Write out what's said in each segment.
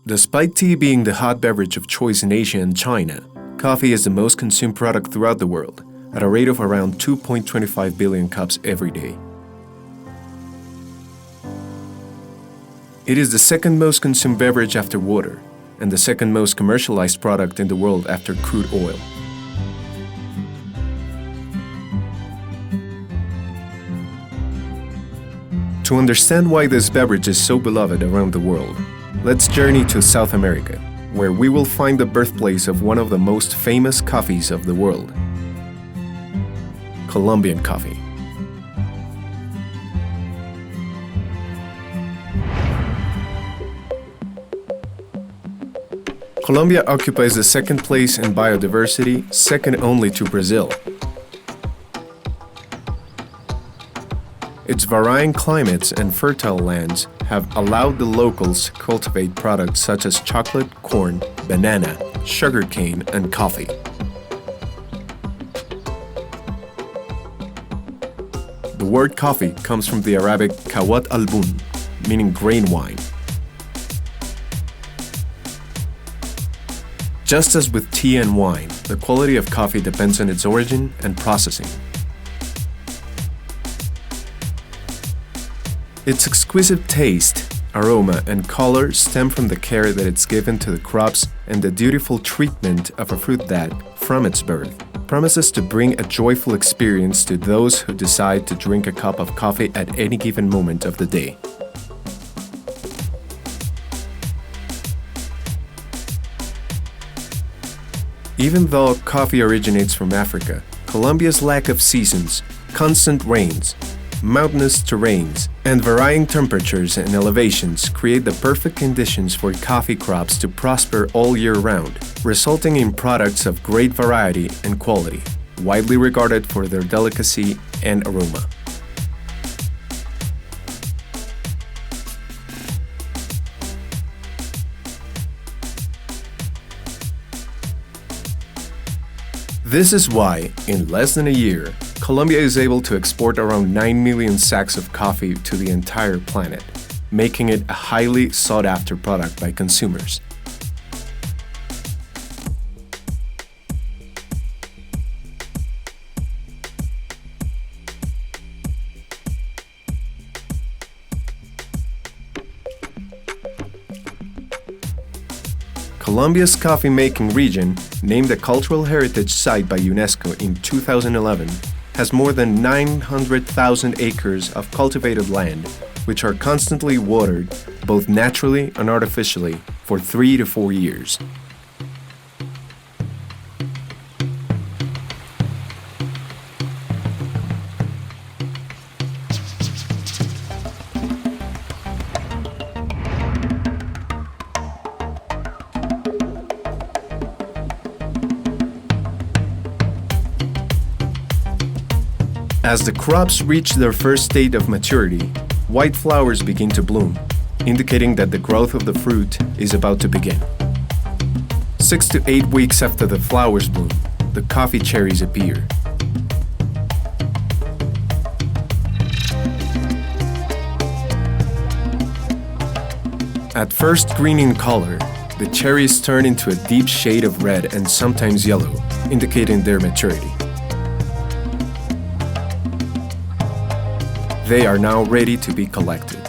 Despite tea being the hot beverage of choice in Asia and China, coffee is the most consumed product throughout the world, at a rate of around 2.25 billion cups every day. It is the second most consumed beverage after water, and the second most commercialized product in the world after crude oil. To understand why this beverage is so beloved around the world, let's journey to South America, where we will find the birthplace of one of the most famous coffees of the world, Colombian coffee. Colombia occupies the second place in biodiversity, second only to Brazil. Its varying climates and fertile lands have allowed the locals to cultivate products such as chocolate, corn, banana, sugarcane, and coffee. The word coffee comes from the Arabic kawat al-bun, meaning grain wine. Just as with tea and wine, the quality of coffee depends on its origin and processing. Its exquisite taste, aroma, and color stem from the care that it's given to the crops and the dutiful treatment of a fruit that, from its birth, promises to bring a joyful experience to those who decide to drink a cup of coffee at any given moment of the day. Even though coffee originates from Africa, Colombia's lack of seasons, constant rains, mountainous terrains, and varying temperatures and elevations create the perfect conditions for coffee crops to prosper all year round, resulting in products of great variety and quality, widely regarded for their delicacy and aroma. This is why, in less than a year, Colombia is able to export around 9 million sacks of coffee to the entire planet, making it a highly sought-after product by consumers. Colombia's coffee-making region, named a Cultural Heritage Site by UNESCO in 2011, has more than 900,000 acres of cultivated land, which are constantly watered, both naturally and artificially, for 3 to 4 years. As the crops reach their first state of maturity, white flowers begin to bloom, indicating that the growth of the fruit is about to begin. 6 to 8 weeks after the flowers bloom, the coffee cherries appear. At first green in color, the cherries turn into a deep shade of red and sometimes yellow, indicating their maturity. They are now ready to be collected.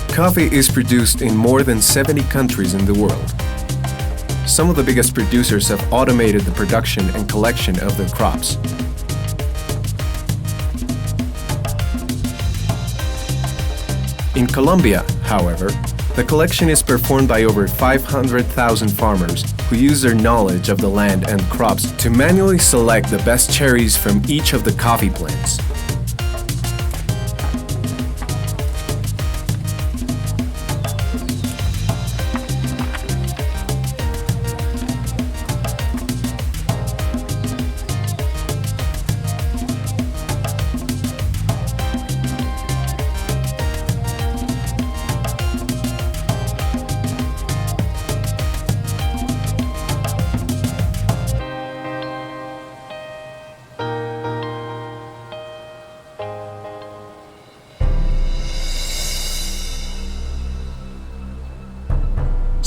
Coffee is produced in more than 70 countries in the world. Some of the biggest producers have automated the production and collection of their crops. In Colombia, however, the collection is performed by over 500,000 farmers who use their knowledge of the land and crops to manually select the best cherries from each of the coffee plants.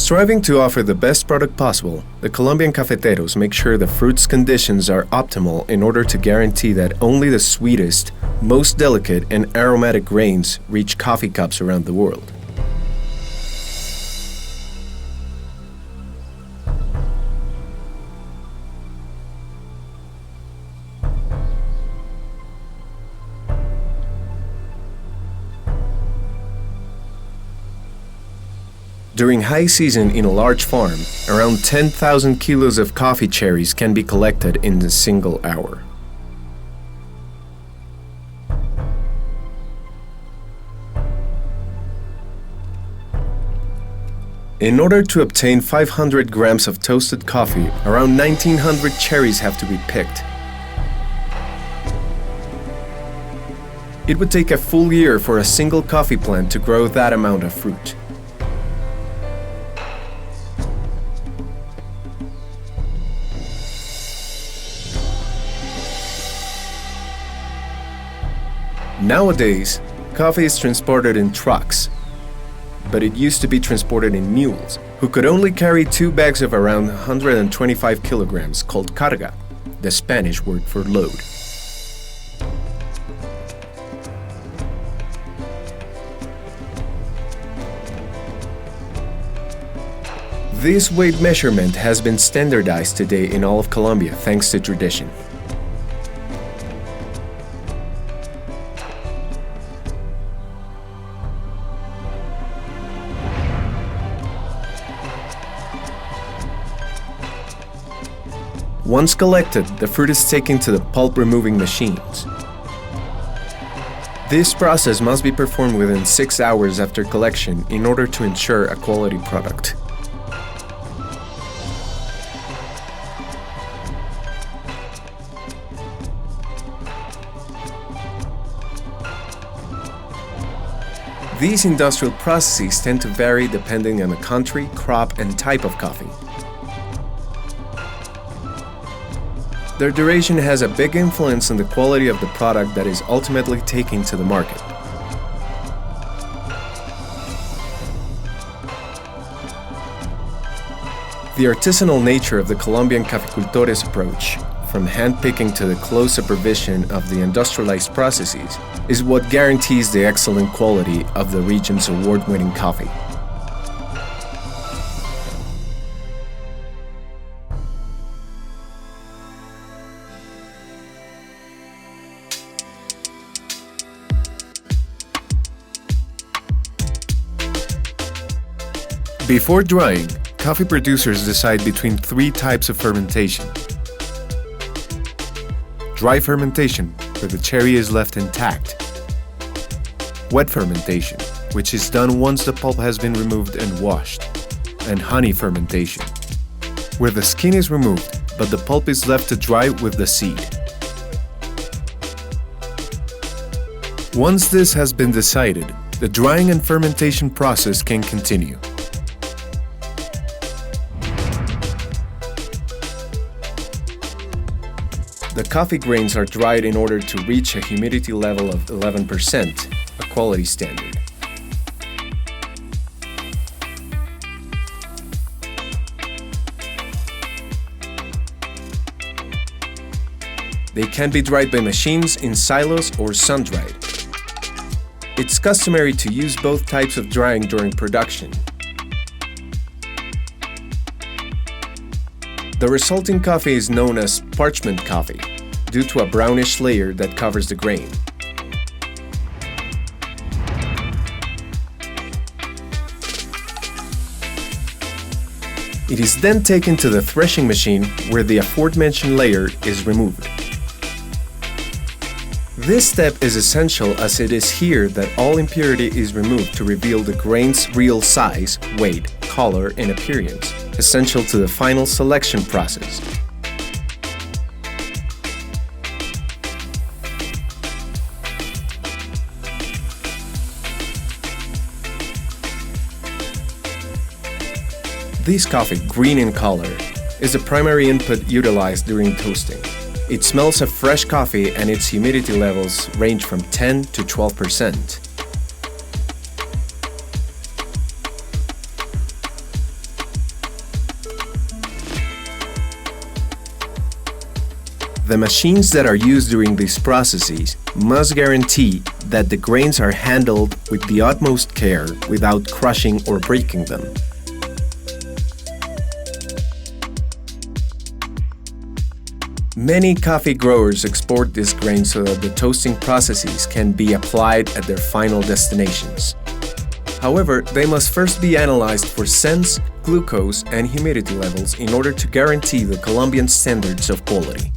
Striving to offer the best product possible, the Colombian cafeteros make sure the fruit's conditions are optimal in order to guarantee that only the sweetest, most delicate and aromatic grains reach coffee cups around the world. During high season in a large farm, around 10,000 kilos of coffee cherries can be collected in a single hour. In order to obtain 500 grams of toasted coffee, around 1,900 cherries have to be picked. It would take a full year for a single coffee plant to grow that amount of fruit. Nowadays, coffee is transported in trucks, but it used to be transported in mules, who could only carry 2 bags of around 125 kilograms called carga, the Spanish word for load. This weight measurement has been standardized today in all of Colombia thanks to tradition. Once collected, the fruit is taken to the pulp removing machines. This process must be performed within 6 hours after collection in order to ensure a quality product. These industrial processes tend to vary depending on the country, crop, and type of coffee. Their duration has a big influence on the quality of the product that is ultimately taken to the market. The artisanal nature of the Colombian caficultores approach, from hand-picking to the close supervision of the industrialized processes, is what guarantees the excellent quality of the region's award-winning coffee. Before drying, coffee producers decide between 3 types of fermentation. Dry fermentation, where the cherry is left intact. Wet fermentation, which is done once the pulp has been removed and washed. And honey fermentation, where the skin is removed, but the pulp is left to dry with the seed. Once this has been decided, the drying and fermentation process can continue. The coffee grains are dried in order to reach a humidity level of 11%, a quality standard. They can be dried by machines in silos or sun-dried. It's customary to use both types of drying during production. The resulting coffee is known as parchment coffee, due to a brownish layer that covers the grain. It is then taken to the threshing machine where the aforementioned layer is removed. This step is essential as it is here that all impurity is removed to reveal the grain's real size, weight, color, and appearance, essential to the final selection process. This coffee, green in color, is the primary input utilized during toasting. It smells of fresh coffee and its humidity levels range from 10 to 12%. The machines that are used during these processes must guarantee that the grains are handled with the utmost care without crushing or breaking them. Many coffee growers export this grain so that the toasting processes can be applied at their final destinations. However, they must first be analyzed for scents, glucose, and humidity levels in order to guarantee the Colombian standards of quality.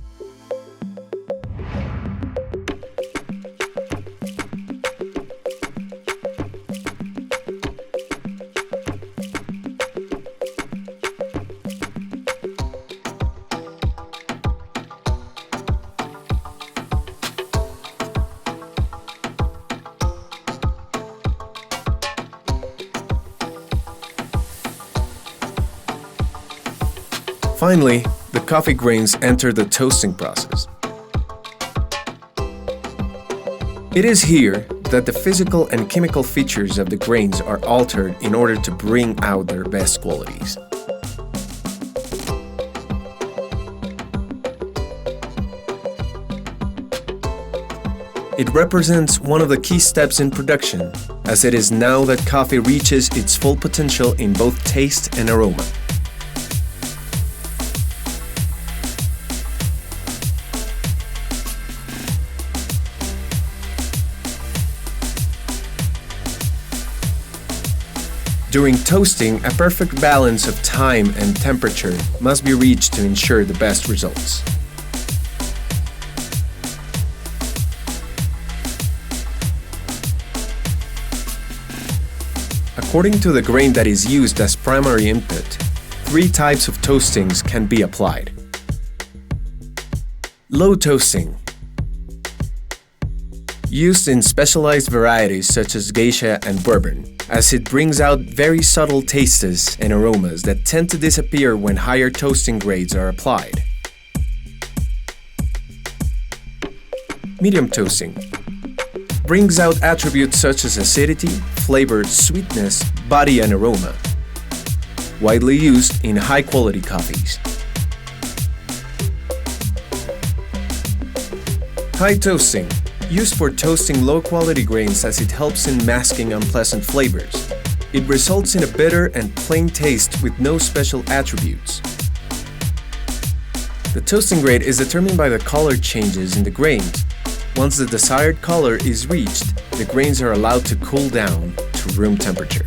Finally, the coffee grains enter the toasting process. It is here that the physical and chemical features of the grains are altered in order to bring out their best qualities. It represents one of the key steps in production, as it is now that coffee reaches its full potential in both taste and aroma. During toasting, a perfect balance of time and temperature must be reached to ensure the best results. According to the grain that is used as primary input, 3 types of toastings can be applied. Low toasting, used in specialized varieties such as geisha and bourbon, as it brings out very subtle tastes and aromas that tend to disappear when higher toasting grades are applied. Medium toasting brings out attributes such as acidity, flavor, sweetness, body, and aroma. Widely used in high-quality coffees. High toasting, used for toasting low-quality grains as it helps in masking unpleasant flavors. It results in a bitter and plain taste with no special attributes. The toasting grade is determined by the color changes in the grains. Once the desired color is reached, the grains are allowed to cool down to room temperature.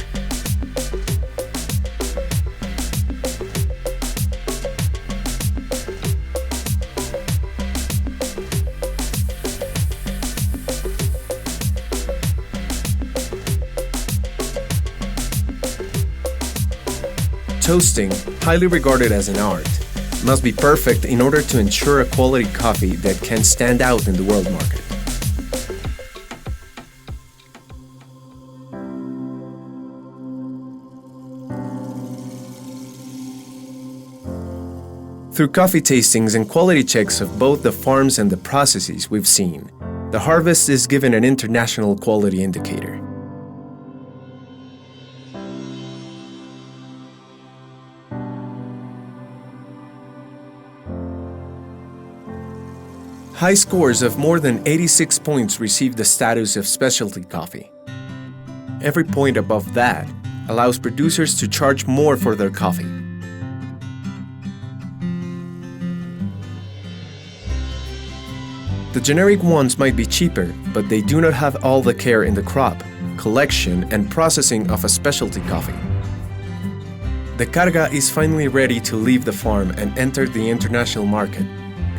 Toasting, highly regarded as an art, must be perfect in order to ensure a quality coffee that can stand out in the world market. Through coffee tastings and quality checks of both the farms and the processes we've seen, the harvest is given an international quality indicator. High scores of more than 86 points receive the status of specialty coffee. Every point above that allows producers to charge more for their coffee. The generic ones might be cheaper, but they do not have all the care in the crop, collection, and processing of a specialty coffee. The carga is finally ready to leave the farm and enter the international market,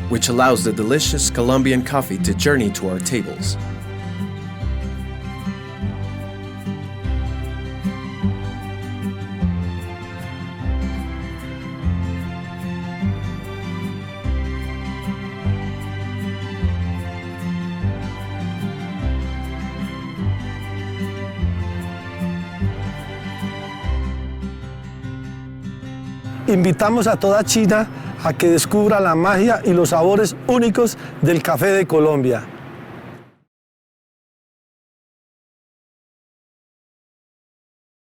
which allows the delicious Colombian coffee to journey to our tables. Invitamos a toda China a que descubra la magia y los sabores únicos del café de Colombia.